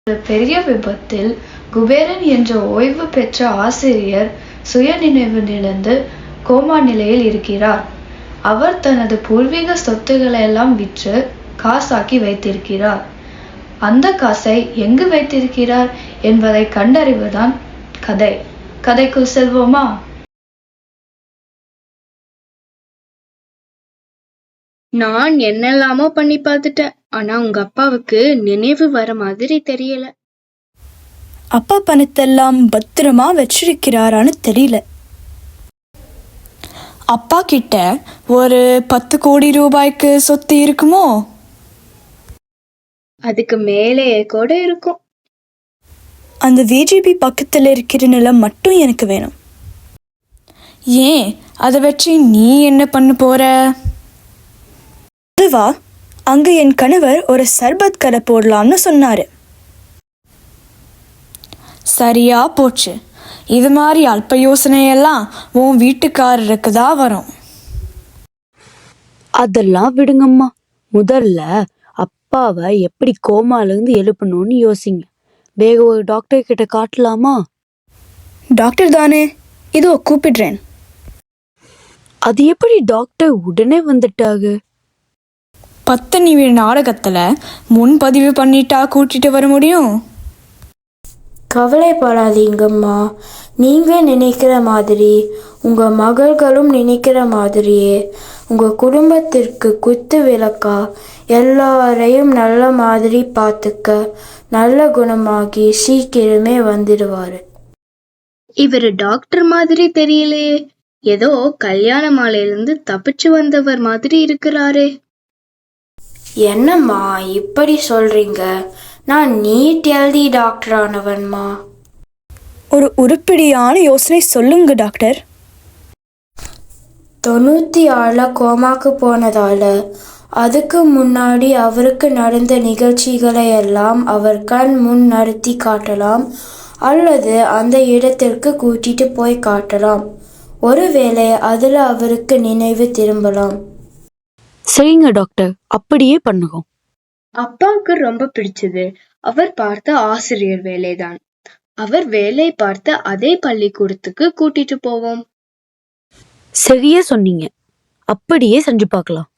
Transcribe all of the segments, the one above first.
ஒரு பெரிய விபத்தில் குபேரன் என்ற ஓய்வு பெற்ற ஆசிரியர் சுயநினைவிழந்து கோமா நிலையில் இருக்கிறார். அவர் தனது பூர்வீக சொத்துக்களெல்லாம் விற்று காசாக்கி வைத்திருக்கிறார். அந்த காசை எங்கு வைத்திருக்கிறார் என்பதை கண்டறிவதுதான் கதை. கதைக்குள் செல்வோமா? நான் என்னெல்லாமோ பண்ணி பார்த்துட்டேன். ஆனா உங்க அப்பாவுக்கு நினைவு வர மாதிரி தெரியல. அப்பா பணத்தெல்லாம் பத்திரமா வச்சிருக்கிறாரான்னு தெரியல. அப்பா கிட்ட ஒரு 10 கோடி ரூபாய்க்கு சொத்து இருக்குமோ? அதுக்கு மேலே கூட இருக்கும். அந்த விஜிபி பக்கத்தில் இருக்கிற நிலம் மட்டும் எனக்கு வேணும். ஏன் அதை வச்சு நீ என்ன பண்ண போற? அதுவா, அங்க என் கணவர் ஒரு சர்பத் கடை போடலாம்னு சொன்னாரு. சரியா போச்சு. இது மாதிரி அல்ப யோசனையெல்லாம் உன் வீட்டுக்காரருக்கு தான் வரும். அதெல்லாம் விடுங்கம்மா. முதல்ல அப்பாவை எப்படி கோமாலேருந்து எழுப்பணும்னு யோசிங்க. வேக ஒரு டாக்டர் கிட்ட காட்டலாமா? டாக்டர் தானே, இதோ கூப்பிடுறேன். அது எப்படி டாக்டர் உடனே வந்துட்டாங்க? 10 நிமிட நாடகத்துல முன்பதிவு பண்ணிட்டா கூட்டிட்டு வர முடியும்? கவலைப்படாதீங்கம்மா. நீங்க நினைக்கிற மாதிரி உங்க மகள்களும் நினைக்கிற மாதிரியே உங்க குடும்பத்திற்கு குத்து விளக்கா எல்லாரையும் நல்ல மாதிரி பார்த்துக்க நல்ல குணமாகி சீக்கிரமே வந்துடுவாரு. இவரு டாக்டர் மாதிரி தெரியலையே. ஏதோ கல்யாண மாலையிலிருந்து தப்பிச்சு வந்தவர் மாதிரி இருக்கிறாரே. என்னம்மா இப்படி சொல்றீங்க? நான் நீட் எழுதி டாக்டர் ஆனவன்மா. ஒரு உருப்படியான யோசனை சொல்லுங்க டாக்டர். 96 கோமாக்கு போனதால அதுக்கு முன்னாடி அவருக்கு நடந்த நிகழ்ச்சிகளை எல்லாம் அவர் கண் முன் நடத்தி காட்டலாம், அல்லது அந்த இடத்திற்கு கூட்டிட்டு போய் காட்டலாம். ஒருவேளை அதுல அவருக்கு நினைவு திரும்பலாம். சரிங்க டாக்டர், அப்படியே பண்ணுவோம். அப்பாவுக்கு ரொம்ப பிடிச்சது அவர் பார்த்த ஆசிரியர் வேலைதான். அவர் வேலை பார்த்த அதே பள்ளிக்கூடத்துக்கு கூட்டிட்டு போவோம். சரியா சொன்னீங்க. அப்படியே செஞ்சு பார்க்கலாம்.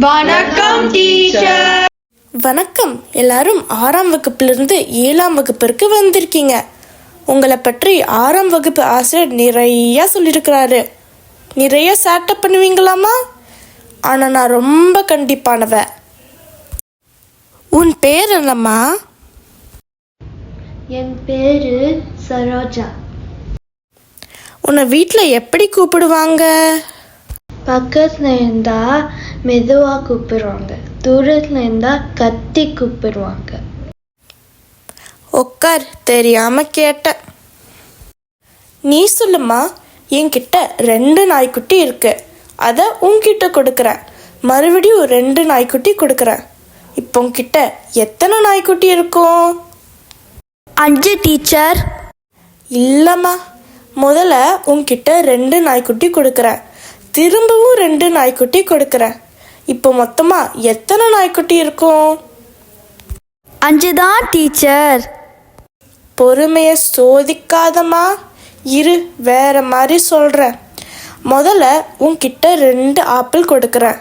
வணக்கம் டீச்சர். வணக்கம். எல்லாரும் 6ஆம் வகுப்பிலிருந்து 7ஆம் வகுப்பிற்கு வந்திருக்கீங்க. உங்களை பற்றி 6ஆம் வகுப்பு ஆசிரியர் நிறைய சொல்லியிருக்கிறாரு. நிறைய சேட்டை பண்ணுவீங்களாமா? ஆனால் நான் ரொம்ப கண்டிப்பானவ. உன் பேர் என்னம்மா? என் பேரு சரோஜா. உன்னை வீட்டில் எப்படி கூப்பிடுவாங்க? பக்கத்துல இருந்தா மெதுவா கூப்பிடுவாங்க, தூரத்துல இருந்தா கத்தி கூப்பிடுவாங்க. உட்கார், தெரியாம கேட்டேன். நீ சொல்லுமா. என்கிட்ட 2 நாய்க்குட்டி இருக்கு. அதை உன்கிட்ட கொடுக்குறேன். மறுபடியும் 2 நாய்க்குட்டி கொடுக்குறேன். இப்போ உன்கிட்ட எத்தனை நாய்க்குட்டி இருக்கும்? 5 டீச்சர். இல்லம்மா, முதல்ல உன்கிட்ட 2 நாய்க்குட்டி கொடுக்குறேன். திரும்பவும் 2 நாய்க்குட்டி கொடுக்குறேன். இப்போ மொத்தமா எத்தனை நாய்க்குட்டி இருக்கும்? 5 தான் டீச்சர். பொறுமையை சோதிக்காதம்மா. இரு, வேற மாதிரி சொல்கிறேன். முதல்ல உன்கிட்ட 2 ஆப்பிள் கொடுக்குறேன்.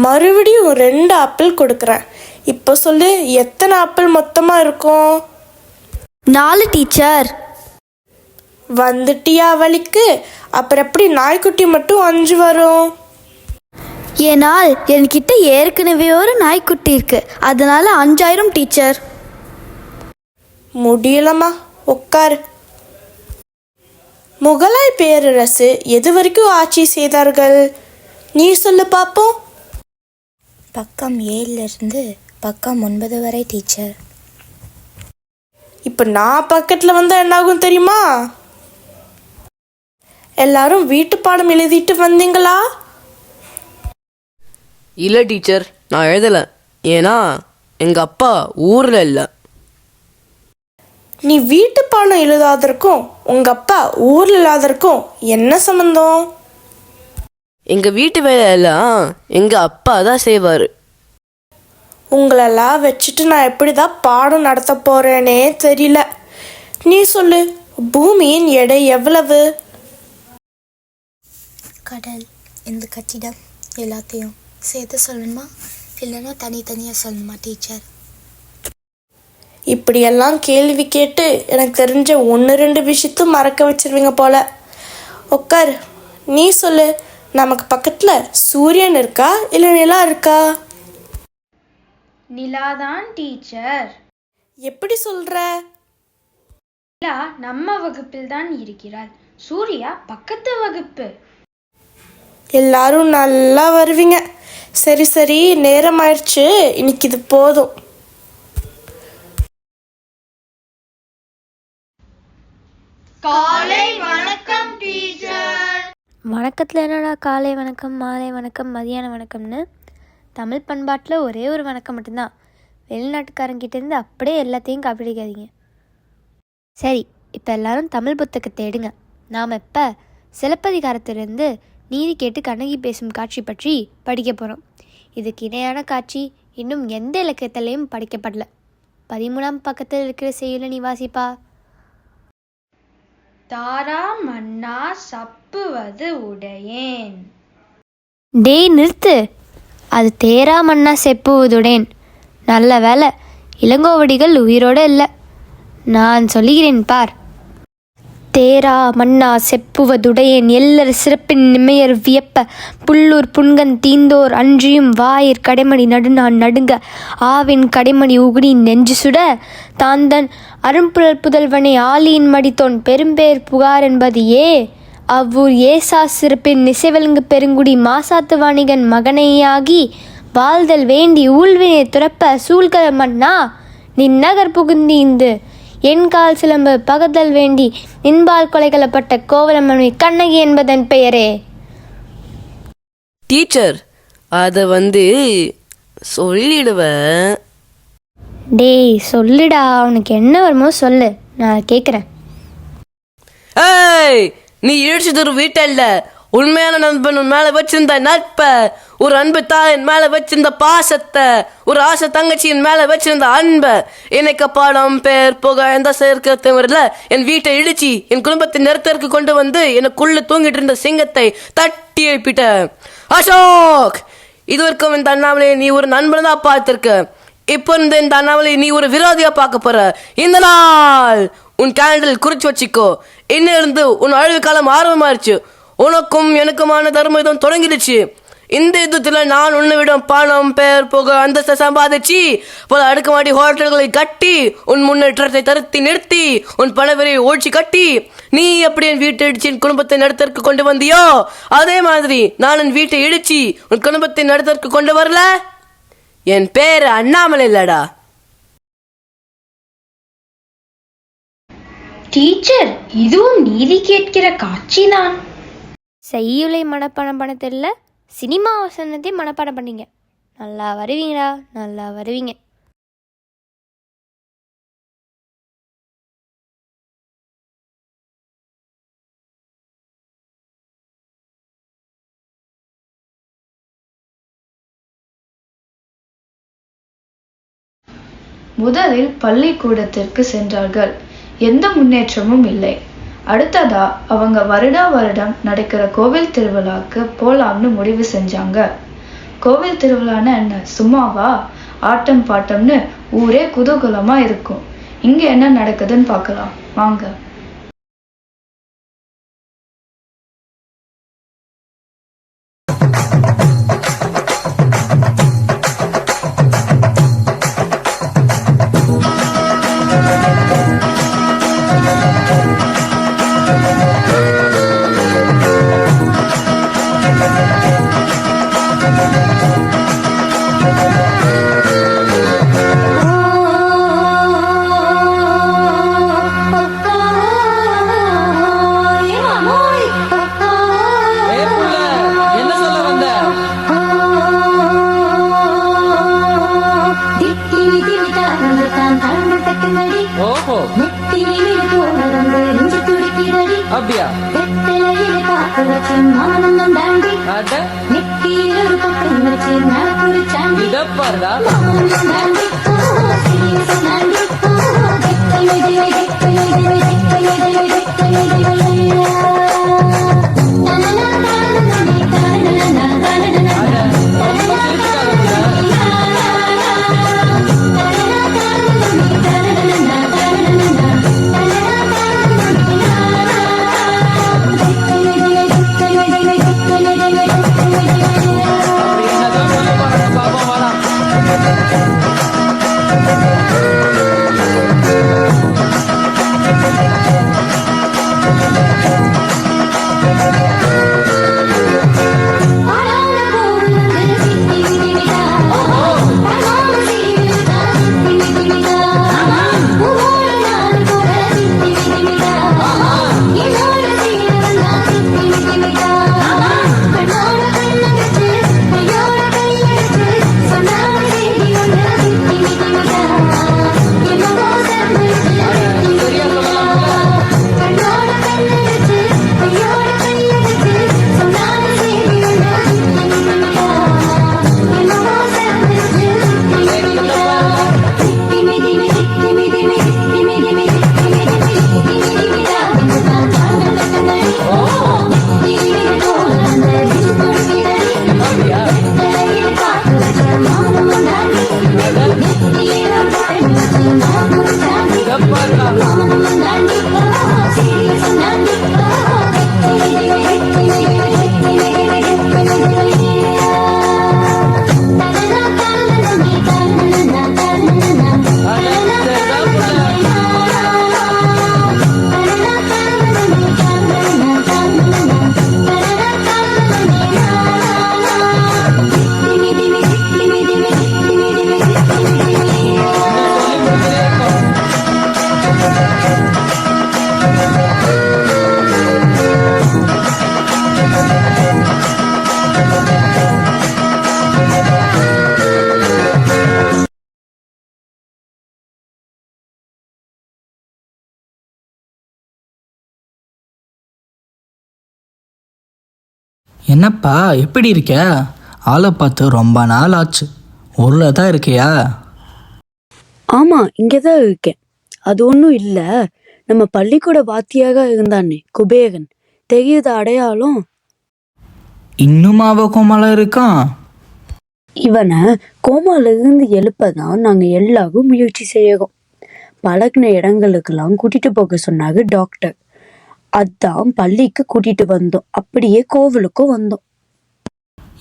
மறுபடியும் 2 ஆப்பிள் கொடுக்குறேன். இப்போ சொல்லு, எத்தனை ஆப்பிள் மொத்தமாக இருக்கும்? 4 டீச்சர். வந்துட்டியா வலிக்கு? அப்புறம் எப்படி நாய்க்குட்டி மட்டும் 5 வரும்? ஏனால் என்கிட்ட ஏற்கனவே ஒரு நாய்க்குட்டி இருக்கு, அதனால 5000 டீச்சர். முடியலம்மா, உட்காரு. முகலாய் பேரரசு எது வரைக்கும் ஆட்சி செய்தார்கள்? நீ சொல்லு பார்ப்போம். பக்கம் 7 பக்கம் 9 வரை டீச்சர். இப்போ நான் பக்கத்தில் வந்தால் என்னாகும் தெரியுமா? எல்லாரும் வீட்டு பாடம் எழுதிட்டு வந்தீங்களா? இல்லை டீச்சர், நான் எழுதலை. ஏன்னா எங்கள் அப்பா ஊரில் இல்லை. நீ வீட்டு பாடம் எழுதாதற்கும் உங்க அப்பா ஊர்ல இல்லாதற்கும் என்ன சம்பந்தம்? எங்க வீட்டு வேலையெல்லாம் எங்க அப்பா தான் செய்வாரு. உங்களெல்லாம் வச்சுட்டு நான் எப்படிதான் பாடம் நடத்த போறேனே தெரியல. நீ சொல்லு, பூமியின் எடை எவ்வளவு? கடல், இந்த கட்டிடம் எல்லாத்தையும் சேர்த்து சொல்லணுமா இல்லைன்னா தனித்தனியாக சொல்லணுமா டீச்சர்? இப்படியெல்லாம் கேள்வி கேட்டு எனக்கு தெரிஞ்ச 1-2 விஷயத்தும் மறக்க வச்சிருவீங்க போல. உட்கார், நீ சொல்லு, நமக்கு பக்கத்துல சூரியன் இருக்கா இல்லை நிலா இருக்கா? நிலாதான் டீச்சர். எப்படி சொல்ற? நிலா நம்ம வகுப்பில் தான் இருக்கிறாள், சூர்யா பக்கத்து வகுப்பு. எல்லாரும் நல்லா வருவீங்க. சரி சரி, நேரம் ஆயிடுச்சு, இன்னைக்கு இது போதும். காலை வணக்கம் டீச்சர். வணக்கத்தில் என்னடா காலை வணக்கம், மாலை வணக்கம், மதியான வணக்கம்னு? தமிழ் பண்பாட்டில் ஒரே ஒரு வணக்கம் மட்டும்தான். வெளிநாட்டுக்காரங்கிட்டேருந்து அப்படியே எல்லாத்தையும் காப்பிடிக்காதீங்க. சரி, இப்போ எல்லாரும் தமிழ் புத்தகத்தை எடுங்க. நாம் இப்போ சிலப்பதிகாரத்திலிருந்து நீதி கேட்டு கண்ணகி பேசும் காட்சி பற்றி படிக்க போகிறோம். இதுக்கு இணையான காட்சி இன்னும் எந்த இலக்கியத்திலையும் படிக்கப்படல. 13ஆம் பக்கத்தில் இருக்கிற செய்யுளை நீ வாசிப்பா. தாரா மன்னா சப்புவது உடையேன். டேய் நிறுத்து, அது தேரா மன்னா செப்புவதுடேன். நல்ல வேலை இளங்கோவடிகள் உயிரோடு இல்லை. நான் சொல்லுகிறேன் பார். தேரா மன்னா செப்புவதுடையேன் எல்லர் சிறப்பின் நிமையர் வியப்ப புல்லூர் புன்கன் தீந்தோர் அன்றியும் வாயிற் கடைமணி நடுநான் நடுங்க ஆவின் கடைமணி உகுடி நெஞ்சு சுட தாந்தன் அரும்புழல் புதல்வனை ஆலியின் மடித்தோன் பெரும்பேர் புகார் என்பது அவ்வூர் ஏசா சிறப்பின் நிசைவெலுங்கு பெருங்குடி மாசாத்து வாணிகன் மகனையாகி வாழ்தல் வேண்டி ஊழ்வினை துறப்ப சூழ்கல மன்னா நின்னகர் புகுந்தீந்து என் கால் சிலம்பு பகதல் வேண்டி நின்பால் கொலைகளப்பட்ட கோவலமணி கண்ணகி என்பதன் பெயரே. டீச்சர், அதை சொல்லிடுவேன். டேய் சொல்லுடா, உனக்கு என்ன வருமோ சொல்லு, நான் கேட்குறேன். ஏய், நீ இழிச்சது ஒரு வீட்டல்ல. உண்மையான நண்பன் உன் மேல வச்சிருந்த நட்ப, ஒரு அன்பு தாயின் மேல வச்சிருந்த பாசத்தை, ஒரு ஆசை தங்கச்சியின் மேல வச்சிருந்த அன்ப, எனக்கு பாடம் பேர் புக எந்த சேர்க்க வரல என் வீட்டை இடிச்சு என் குடும்பத்தின் நிறுத்தற்கு கொண்டு வந்து எனக்குள்ள தூங்கிட்டு இருந்த சிங்கத்தை தட்டி எழுப்பிட்ட. அசோக், இது வரைக்கும் இந்த அண்ணாமலையை நீ ஒரு நண்பன் தான் பார்த்திருக்க. இப்போ இந்த அண்ணாமலை நீ ஒரு விரோதியா பார்க்க போற. இந்த நாள் உன் கேலண்டரில் குறிச்சு வச்சுக்கோ. இன்னும் இருந்து உன் அழிவு காலம் ஆரம்பமாயிருச்சு. உனக்கும் எனக்குமான தர்ம யுத்தம் தொடங்கிடுச்சு. இந்த யுத்தத்துல நான் உன்னிடம் பணம் பேர் புக அந்தஸ்தை சம்பாதிச்சு பல அடுக்குமாடி ஹோட்டல்களை கட்டி உன் முன்னேற்றத்தை தருத்தி நிறுத்தி உன் பணவரை ஒழிச்சு கட்டி நீ எப்படி என் வீட்டை இடிச்சு என் குடும்பத்தை நடத்தற்கு கொண்டு வந்தியோ அதே மாதிரி நான் என் வீட்டை இடிச்சு உன் குடும்பத்தை நடத்தற்கு கொண்டு வரல. என் பேரு அண்ணாமலை இல்லடா. டீச்சர், இதுவும் நீதி கேட்கிற காட்சி தான். செய்யுளை மனப்பாடம் பண்ண தெரியல, சினிமா வசனத்தை மனப்பாடம் பண்ணீங்க. நல்லா வருவீங்கடா, நல்லா வருவீங்க. முதலில் பள்ளிக்கூடத்திற்கு சென்றார்கள். எந்த முன்னேற்றமும் இல்லை. அடுத்ததா அவங்க வருடம் நடக்கிற கோவில் திருவிழாக்கு போலாம்னு முடிவு செஞ்சாங்க. கோவில் திருவிழான்னு என்ன சும்மாவா? ஆட்டம் பாட்டம்னு ஊரே குதூகலமா இருக்கும். இங்க என்ன நடக்குதுன்னு பார்க்கலாம் வாங்க. அப்படியா? அட, இத பாருடா. என்னப்பா எப்படி இருக்க? ஆளை பார்த்து ரொம்ப நாள் ஆச்சு. ஊரில் தான் இருக்கியா? ஆமா, இங்கதான் இருக்கேன். அது ஒன்றும் இல்ல, நம்ம பள்ளிக்கூட வாத்தியாக இருந்தானே குபேகன், தெரியுத அடையாளம்? இன்னும் கோமால இருக்கான்? இவனை கோமால இருந்து எழுப்பதான் நாங்க எல்லாரும் முயற்சி செய்யறோம். பழகின இடங்களுக்கெல்லாம் கூட்டிட்டு போக சொன்னாங்க டாக்டர். அதான் பள்ளிக்கு கூட்டிட்டு வந்தோம். அப்படியே கோவிலுக்கும் வந்தோம்.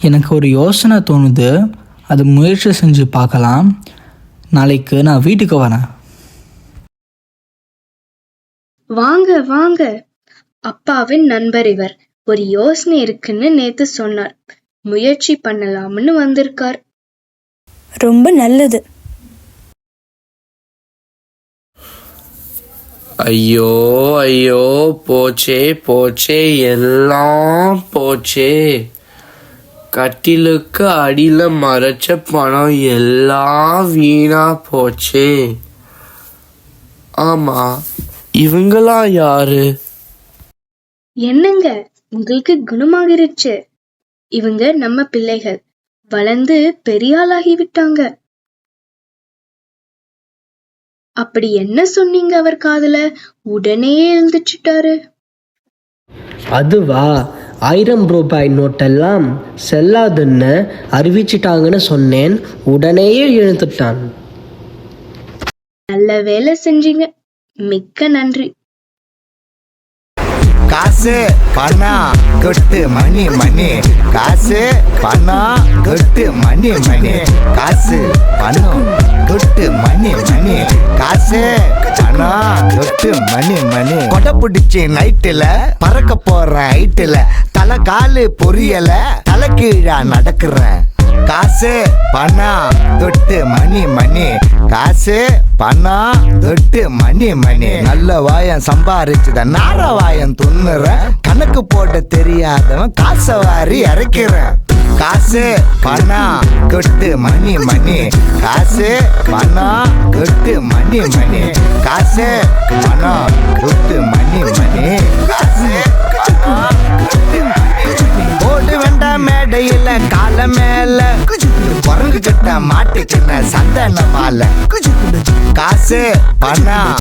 எனக்கு ஒரு யோசனை தோணுது, அது முயற்சி செஞ்சு பார்க்கலாம். நாளைக்கு நான் வீட்டுக்கு வரேன். வாங்க வாங்க, அப்பாவின் நண்பர் இவர். ஒரு யோசனை இருக்குன்னு நேத்து சொன்னார். முயற்சி பண்ணலாம்னு வந்திருக்கார். ரொம்ப நல்லது. ஐயோ ஐயோ, போச்சே போச்சே, எல்லாம் போச்சே. கட்டிலுக்கு அடியில மறைச்ச பணம் எல்லாம் வீணா போச்சே. ஆமா, இவங்களாம் யாரு? என்னங்க, உங்களுக்கு குணமாகிருச்சு. இவங்க நம்ம பிள்ளைகள். வளர்ந்து பெரியாளாகி விட்டாங்க. அப்படி என்ன சொன்னீங்க அவர் காதுல? உடனே எழுந்துச்சுட்டாரு. அதுவா, 1000 ரூபாய் நோட்டெல்லாம் செல்லாதுன்னு அறிவிச்சிட்டாங்கன்னு சொன்னேன். உடனேயே எழுந்துட்டான். நல்ல வேலை செஞ்சீங்க. மிக்க நன்றி. காசு பணம் கொட்டு மணி மணி, காசு பணம் கொட்டு மணி மணி, காசு பணம் கொட்டு மணி மணி, காசு பணம் கொட்டு மணி மணி. கொடை பிடிச்சி நைட்டுல பறக்க போற ஹைட்டுல, தலை காலு பொரியல, தலை கீழா நடக்கிறேன். காசு பணம் தொட்டு மணி மணி, காசு பணம் தொட்டு மணி மணி. நல்ல வாயம் சம்பாரிச்சுத நார வாயம் துண்ணுறேன். கணக்கு போட தெரியாதவன் காசை வாரி இறக்கிறேன். காசு பணம் கொட்டு மணி மணி, காசு பணம் கொட்டு மணி மணி, காசு பணம் கொட்டு மணி மணி, காசு கால மேல குரங்கு கிட்ட மாட்டிக்கின சந்தன மாலை காசு பணம்